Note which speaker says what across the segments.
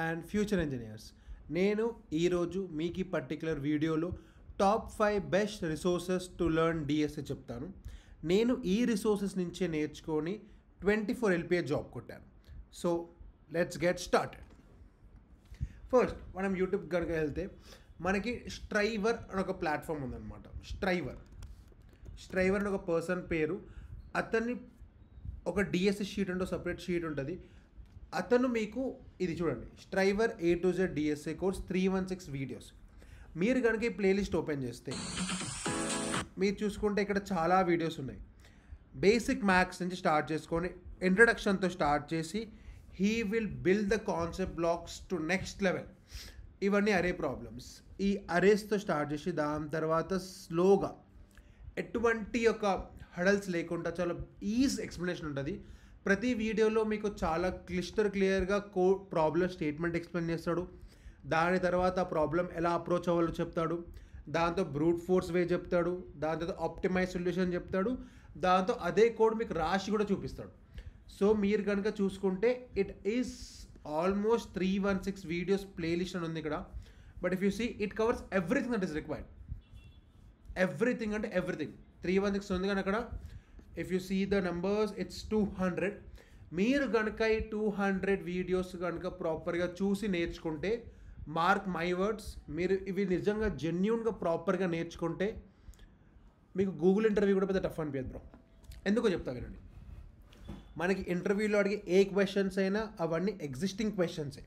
Speaker 1: And future engineers. నేను ఈరోజు మీకు ఈ పర్టికులర్ వీడియోలో top 5 best resources to learn DSA చెప్తాను. నేను ఈ రిసోర్సెస్ నుంచే నేర్చుకొని 24 LPA జాబ్ కొట్టాను. So let's get started. First మనం యూట్యూబ్ కనుక వెళ్తే మనకి స్ట్రైవర్ అని ఒక ప్లాట్ఫామ్ ఉందన్నమాట. స్ట్రైవర్ అని ఒక పర్సన్ పేరు. అతన్ని ఒక డిఎస్ఏ షీట్ అంటే సపరేట్ షీట్ ఉంటుంది. అతను మీకు ఇది చూడండి, స్ట్రైవర్ A to Z DSA course 316 videos. మీరు కనుక ఈ ప్లేలిస్ట్ ఓపెన్ చేస్తే మీరు చూసుకుంటే ఇక్కడ చాలా వీడియోస్ ఉన్నాయి. బేసిక్ మ్యాథ్స్ నుంచి స్టార్ట్ చేసుకొని ఇంట్రడక్షన్తో స్టార్ట్ చేసి he will build the concept blocks to next level. ఇవన్నీ అరే ప్రాబ్లమ్స్. ఈ అరేస్తో స్టార్ట్ చేసి దాని తర్వాత స్లోగా ఎటువంటి ఒక హడల్స్ లేకుండా చాలా ఈజీ ఎక్స్ప్లెనేషన్ ఉంటుంది. ప్రతి వీడియోలో మీకు చాలా క్లియర్గా ప్రాబ్లమ్ స్టేట్మెంట్ ఎక్స్ప్లెయిన్ చేస్తాడు. దాని తర్వాత ఆ ప్రాబ్లం ఎలా అప్రోచ్ అవ్వాలో చెప్తాడు. దాంతో బ్రూట్ ఫోర్స్ వే చెప్తాడు. దాని తర్వాత ఆప్టిమైజ్ సొల్యూషన్ చెప్తాడు. దాంతో అదే కోడ్ మీకు రాసి కూడా చూపిస్తాడు. సో మీరు కనుక చూసుకుంటే it is almost 316 videos playlist అని ఉంది ఇక్కడ. But if you see it covers everything that is required. Everything అంటే ఎవ్రీథింగ్. 316 ఉంది కానీ అక్కడ if you see the numbers it's 200. మీరు కనుక ఈ 200 వీడియోస్ కనుక ప్రాపర్గా చూసి నేర్చుకుంటే, మార్క్ మై వర్డ్స్, మీరు ఇవి నిజంగా జెన్యూన్గా ప్రాపర్గా నేర్చుకుంటే మీకు గూగుల్ ఇంటర్వ్యూ కూడా పెద్ద టఫ్ అనిపించదు బ్రో. ఎందుకో చెప్తా వినండి. మనకి ఇంటర్వ్యూలో అడిగే ఏ క్వశ్చన్స్ అయినా అవన్నీ ఎగ్జిస్టింగ్ క్వశ్చన్సే.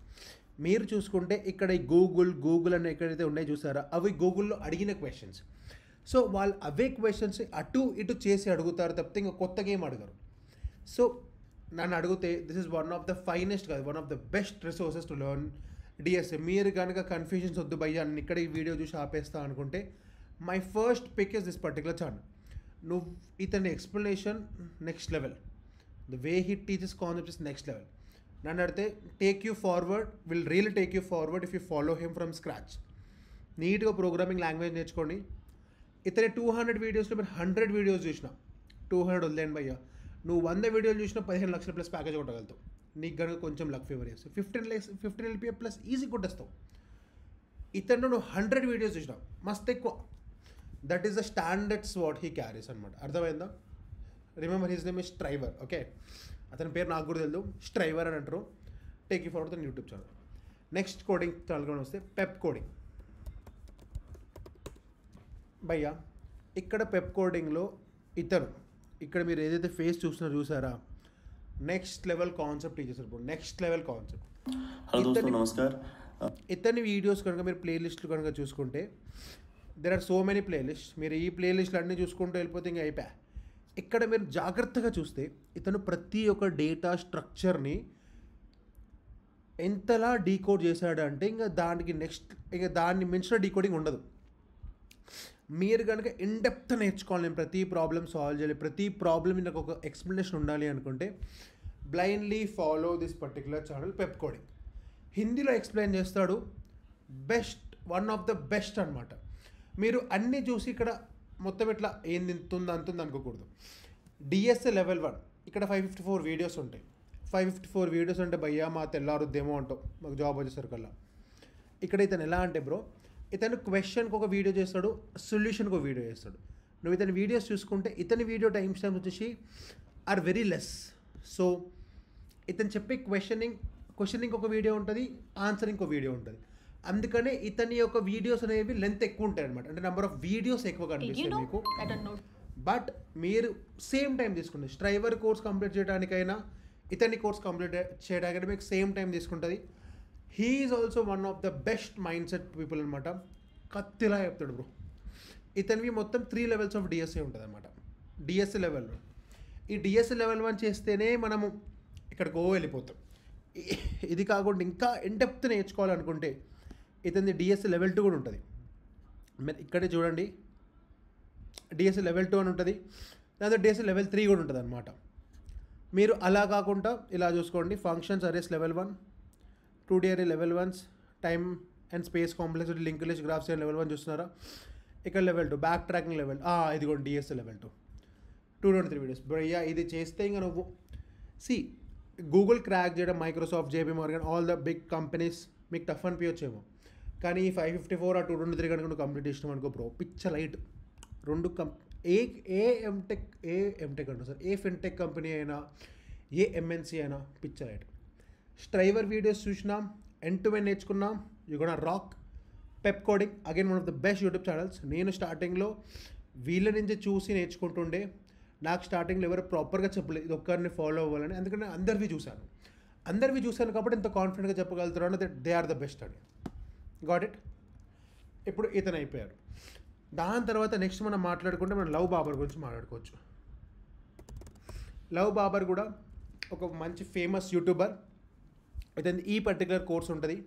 Speaker 1: మీరు చూసుకుంటే ఇక్కడ ఈ గూగుల్ అని ఎక్కడైతే ఉన్నాయో చూసారా, అవి గూగుల్లో అడిగిన క్వశ్చన్స్. సో వాళ్ళు అవే క్వశ్చన్స్ అటు ఇటు చేసి అడుగుతారు తప్పితే ఇంకా కొత్తగా ఏం అడగరు. సో నన్ను అడిగితే this is one of the finest కాదు, one of the best resources to learn DSA. మీరు కనుక కన్ఫ్యూజన్స్ వద్దు భయ్యా నేను ఇక్కడ ఈ వీడియో చూసి ఆపేస్తా అనుకుంటే, my first pick is this particular channel. నువ్వు ఇతని explanation next level, the way he teaches concept is next level. నన్ను అడిగితే will really take you forward if you follow him from scratch. నీట్గా ప్రోగ్రామింగ్ లాంగ్వేజ్ నేర్చుకోండి. ఇతనే 200 వీడియోస్లో మీరు 100 videos చూసినా 200 వదిలేండి భయ్యా. నువ్వు 100 వీడియోలు చూసినా 15 లక్షల ప్లస్ ప్యాకేజ్ కొట్టగలుగుతావు. నీకు కనుక కొంచెం లక్ ఫేవర్ చేస్తావు. 15 LPA ప్లస్ ఈజీ కొట్టేస్తావు. ఇతను నువ్వు 100 వీడియోస్ చూసినావు మస్తు ఎక్కువ. That is the standards what he carries అనమాట. అర్థమైందా? Remember his name is Striver. Okay, అతని పేరు నాకు కూడా తెలియదు, స్ట్రైవర్ అని అంటారు. Take you forward the YouTube channel. Next coding channel వస్తే పెప్ కోడింగ్. భయ్యా ఇక్కడ పెప్ కోడింగ్లో ఇక్కడ మీరు ఏదైతే ఫేస్ చూసారా, next level concept teacher. Next level concept. ఇతని వీడియోస్ కనుక మీరు ప్లేలిస్ట్లు కనుక చూసుకుంటే there are so many playlist. మీరు ఈ ప్లేలిస్ట్లు అన్నీ చూసుకుంటూ వెళ్ళిపోతే ఇంకా అయిపోయా. ఇక్కడ మీరు జాగ్రత్తగా చూస్తే ఇతను ప్రతి ఒక్క డేటా స్ట్రక్చర్ని ఎంతలా డీకోడ్ చేశాడంటే ఇంకా దాన్ని మించిన డీకోడింగ్ ఉండదు. మీరు కనుక ఇన్డెప్త్ నేర్చుకోవాలి, నేను ప్రతి ప్రాబ్లమ్ సాల్వ్ చేయాలి, ప్రతి ప్రాబ్లమ్ నాకు ఒక ఎక్స్ప్లెనేషన్ ఉండాలి అనుకుంటే blindly follow this particular channel Pepcoding. హిందీలో ఎక్స్ప్లెయిన్ చేస్తాడు. వన్ ఆఫ్ ద బెస్ట్ అనమాట. మీరు అన్నీ చూసి ఇక్కడ మొత్తం ఇట్లా ఏంది ఇంతుంది అంతుంది అనుకోకూడదు. డిఎస్ఏ లెవెల్ 1 ఇక్కడ 554 వీడియోస్ ఉంటాయి. 554 వీడియోస్ అంటే భయ్యా మా తెల్లారుద్దేమో అంటావు మాకు జాబ్ వచ్చేసరికల్లా. ఇక్కడ ఇతను ఎలా అంటే బ్రో, ఇతను క్వశ్చన్కి ఒక వీడియో చేస్తాడు, సొల్యూషన్కి ఒక వీడియో చేస్తాడు. నువ్వు ఇతని వీడియోస్ చూసుకుంటే ఇతని వీడియో టైమ్స్ వచ్చేసి ఆర్ వెరీ లెస్. సో ఇతను చెప్పే క్వశ్చనింగ్ ఒక వీడియో ఉంటుంది, ఆన్సరింగ్ ఒక వీడియో ఉంటుంది. అందుకనే ఇతని యొక్క వీడియోస్ అనేవి లెంత్ ఎక్కువ ఉంటాయి అనమాట. అంటే నెంబర్ ఆఫ్ వీడియోస్ ఎక్కువ కనిపిస్తాయి మీకు. బట్ మీరు సేమ్ టైం తీసుకుంటే స్ట్రైవర్ కోర్స్ కంప్లీట్ చేయడానికైనా ఇతని కోర్స్ కంప్లీట్ చేయడానికైనా మీకు సేమ్ టైం తీసుకుంటుంది. He is also one of the best mind set people అనమాట. కత్తిలా చెప్తాడు బ్రో. ఇతనివి మొత్తం 3 లెవెల్స్ ఆఫ్ డిఎస్ఏ ఉంటుంది అనమాట. డిఎస్ఏ లెవెల్, ఈ డిఎస్ఏ లెవెల్ 1 చేస్తేనే మనము ఇక్కడికో వెళ్ళిపోతాం. ఇది కాకుండా ఇంకా ఇన్డెప్త్ నేర్చుకోవాలనుకుంటే ఇతని డిఎస్ఏ లెవెల్ 2 కూడా ఉంటుంది. మీరు ఇక్కడే చూడండి, డిఎస్ఏ లెవెల్ 2 అని ఉంటుంది. దాంతో డిఎస్ఏ లెవెల్ 3 కూడా ఉంటుంది అనమాట. మీరు అలా కాకుండా ఇలా చూసుకోండి. Functions arrays level 1, 2D array level 1, time and space complexity link list graphs level 1 చూస్తున్నారా. ఇక్కడ లెవెల్ 2 బ్యాక్ ట్రాకింగ్ లెవెల్, ఇదిగోండి డిఎస్ఏ లెవెల్ 2 223 వీడియోస్. భయ్యా ఇది చేస్తే ఇంకా నువ్వు గూగుల్ క్రాక్ చేయడం, Microsoft, JP Morgan, all the big companies మీకు టఫ్ అనిపించచ్చేమో, కానీ 554 ఆ 223 కనుక నువ్వు కంప్లీట్ చేసినావు అనుకో బ్రో, పిచ్చ లైట్. రెండు ఏ ఎంటెక్ అంటారు సార్, ఏ ఫిన్టెక్ కంపెనీ అయినా, ఏ ఎంఎన్సీ అయినా పిచ్చ లైట్. స్ట్రైవర్ వీడియోస్ చూసినాం, ఎండ్ టు ఎండ్ నేర్చుకున్నాం, you gonna rock. Pepcoding again one of the best YouTube channels. నేను స్టార్టింగ్లో వీళ్ళ నుంచి చూసి నేర్చుకుంటుండే, నాకు స్టార్టింగ్లో ఎవరు ప్రాపర్గా చెప్పలేదు ఇది ఒక్కరిని ఫాలో అవ్వాలని, ఎందుకంటే అందరివి చూశాను కాబట్టి ఇంత కాన్ఫిడెంట్గా చెప్పగలుగుతున్నాను దే ఆర్ ద బెస్ట్ అని. Got it. ఇప్పుడు ఇతను అయిపోయారు. దాని తర్వాత నెక్స్ట్ మనం మాట్లాడుకుంటే మనం లవ్ బాబర్ గురించి మాట్లాడుకోవచ్చు. లవ్ బాబర్ కూడా ఒక మంచి ఫేమస్ యూట్యూబర్. ఇతని ఈ పర్టికులర్ కోర్స్ ఉంటుంది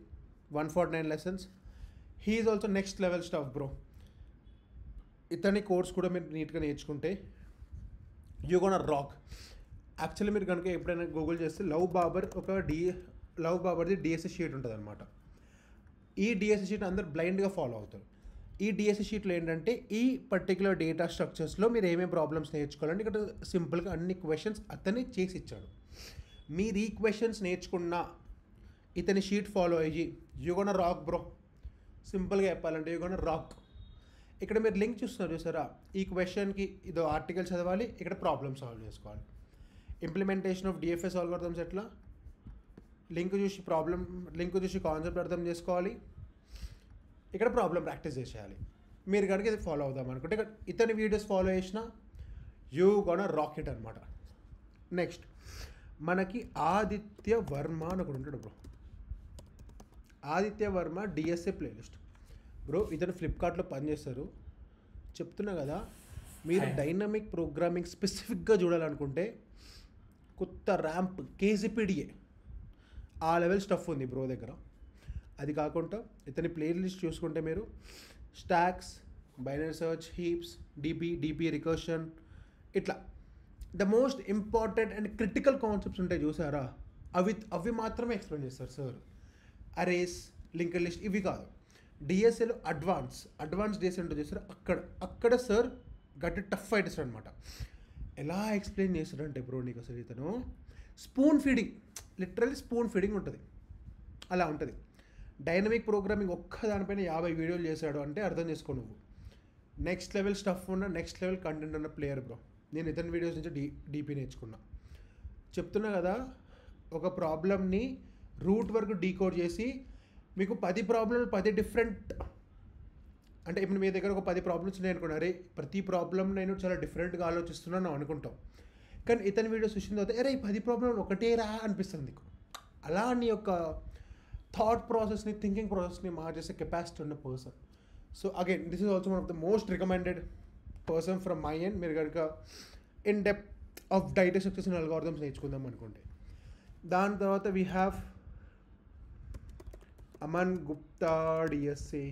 Speaker 1: 149 lessons. He is also next level stuff bro. ఇతని కోర్స్ కూడా మీరు నీట్గా నేర్చుకుంటే యూ గోనా రాక్. యాక్చువల్లీ మీరు కనుక ఎప్పుడైనా గూగుల్ చేస్తే లవ్ బాబర్ది డిఎస్సి షీట్ ఉంటుంది అనమాట. ఈ డిఎస్సి షీట్ అందరు బ్లైండ్గా ఫాలో అవుతారు. ఈ డిఎస్సి షీట్లో ఏంటంటే ఈ పర్టికులర్ డేటా స్ట్రక్చర్స్లో మీరు ఏమేమి ప్రాబ్లమ్స్ నేర్చుకోవాలంటే ఇక్కడ సింపుల్గా అన్ని క్వశ్చన్స్ అతనే చేసి ఇచ్చాడు. మీరు ఈ క్వశ్చన్స్ నేర్చుకున్న ఇతని షీట్ ఫాలో అయ్యి యూ గోనా రాక్ బ్రో. సింపుల్గా చెప్పాలంటే యూ గోనా రాక్. ఇక్కడ మీరు లింక్ చూస్తున్నారు చూసారా, ఈ క్వశ్చన్కి ఇదో ఆర్టికల్ చదవాలి, ఇక్కడ ప్రాబ్లమ్ సాల్వ్ చేసుకోవాలి. ఇంప్లిమెంటేషన్ ఆఫ్ డిఎఫ్ఎస్ ఆల్గోరిథమ్స్ ఎట్లా, లింక్ చూసి కాన్సెప్ట్ అర్థం చేసుకోవాలి, ఇక్కడ ప్రాబ్లం ప్రాక్టీస్ చేసేయాలి. మీరు కనుక ఇది ఫాలో అవుదాం అనుకుంటే ఇతని వీడియోస్ ఫాలో చేసినా యూ గోనా రాక్ ఇట్ అనమాట. నెక్స్ట్ మనకి ఆదిత్య వర్మ అని ఒకడు ఉంటాడు bro. Aditya Varma DSA playlist bro. ఇతను ఫ్లిప్కార్ట్లో పనిచేస్తారు. చెప్తున్నా కదా, మీరు డైనమిక్ ప్రోగ్రామింగ్ స్పెసిఫిక్గా చూడాలనుకుంటే కొత్త ర్యాంప్ కేజీపీడిఏ ఆ లెవెల్ స్టఫ్ ఉంది బ్రో దగ్గర. అది కాకుండా ఇతని ప్లేలిస్ట్ చూసుకుంటే మీరు stacks, binary search, heaps, DP recursion, ఇట్లా the most important and critical concepts ఉంటాయి చూసారా, అవి మాత్రమే ఎక్స్ప్లెయిన్ చేస్తారు సార్. అరేస్, లింక్డ్ లిస్ట్ ఇవి కాదు. డిఎస్ఏలో అడ్వాన్స్ డిఎస్ఏ ఉంటుంది చూసారా, అక్కడ సార్ గట్టి టఫ్ ఫైట్ ఇస్తాడు అనమాట. ఎలా ఎక్స్ప్లెయిన్ చేస్తాడంటే బ్రో నీకు అసలు ఇతను spoon feeding, literally spoon feeding ఉంటుంది, అలా ఉంటుంది. డైనమిక్ ప్రోగ్రామింగ్ ఒక్క దానిపైన 50 వీడియోలు చేశాడు అంటే అర్థం చేసుకో నువ్వు నెక్స్ట్ లెవెల్ స్టఫ్ ఉన్న, నెక్స్ట్ లెవెల్ కంటెంట్ ఉన్న ప్లేయర్ బ్రో. నేను ఇతని వీడియోస్ నుంచి డీపీ నేర్చుకున్నా. చెప్తున్నా కదా, ఒక ప్రాబ్లమ్ని రూట్ వరకు డీకోడ్ చేసి మీకు 10 ప్రాబ్లమ్లు 10 డిఫరెంట్, అంటే ఇప్పుడు మీ దగ్గర ఒక 10 ప్రాబ్లమ్స్ ఉన్నాయి అనుకున్నా, అరే ప్రతి ప్రాబ్లమ్ నేను చాలా డిఫరెంట్గా ఆలోచిస్తున్నాను అనుకుంటాం. కానీ ఇతని వీడియోస్ చూసిన తర్వాత అరే ఈ 10 ప్రాబ్లమ్ ఒకటే రా అనిపిస్తుంది నీకు. అలా నీ యొక్క థాట్ ప్రాసెస్ని, థింకింగ్ ప్రాసెస్ని మార్చేసే కెపాసిటీ ఉన్న person. So again this is also one of the most recommended person from my end. మీరు కనుక in depth of data structures and algorithms నేర్చుకుందాం అనుకోండి. దాని తర్వాత we have Aman Gupta DSA,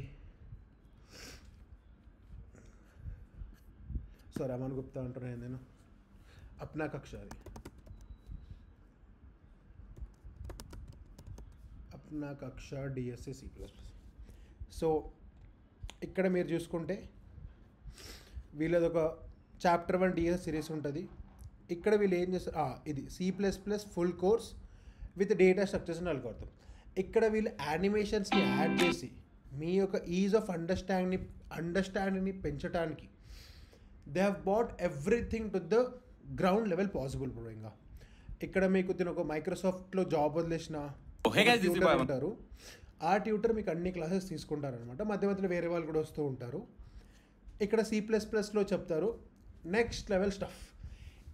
Speaker 1: sorry Aman Gupta అంటున్నాను నేను, అప్నా కక్ష, అది అప్నా కక్ష డిఎస్ఏ C++. సో ఇక్కడ మీరు చూసుకుంటే వీళ్ళది ఒక చాప్టర్ 1 డిఎస్ఏ సిరీస్ ఉంటుంది. ఇక్కడ వీళ్ళు ఏం చేస్తారు, ఇది C++ full course with data structures and algorithm. ఇక్కడ వీళ్ళు యానిమేషన్స్ని యాడ్ చేసి మీ యొక్క ఈజ్ ఆఫ్ అండర్స్టాండింగ్ని పెంచడానికి they have brought everything to the ground level possible bro. ఇంకా ఇక్కడ మీకు తిన ఒక మైక్రోసాఫ్ట్లో జాబ్ వదిలేసిన ఉంటారు, ఆ ట్యూటర్ మీకు అన్ని క్లాసెస్ తీసుకుంటారనమాట. మధ్య మధ్యలో వేరే వాళ్ళు కూడా వస్తూ ఉంటారు. ఇక్కడ C++లో చెప్తారు నెక్స్ట్ లెవెల్ స్టఫ్.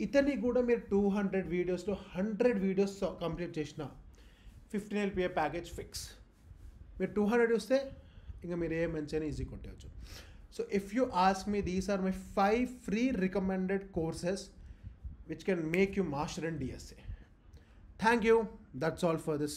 Speaker 1: ఇతని కూడా మీరు 200 వీడియోస్లో 100 వీడియోస్ కంప్లీట్ చేసిన 15 LPA ప్యాకేజ్ ఫిక్స్. మీరు 200 చూస్తే ఇంకా మీరు ఏ మంచిగా ఈజీ కొట్టేయచ్చు. So if you ask me, these are my 5 free recommended courses which can make you master in DSA. Thank you. That's all for this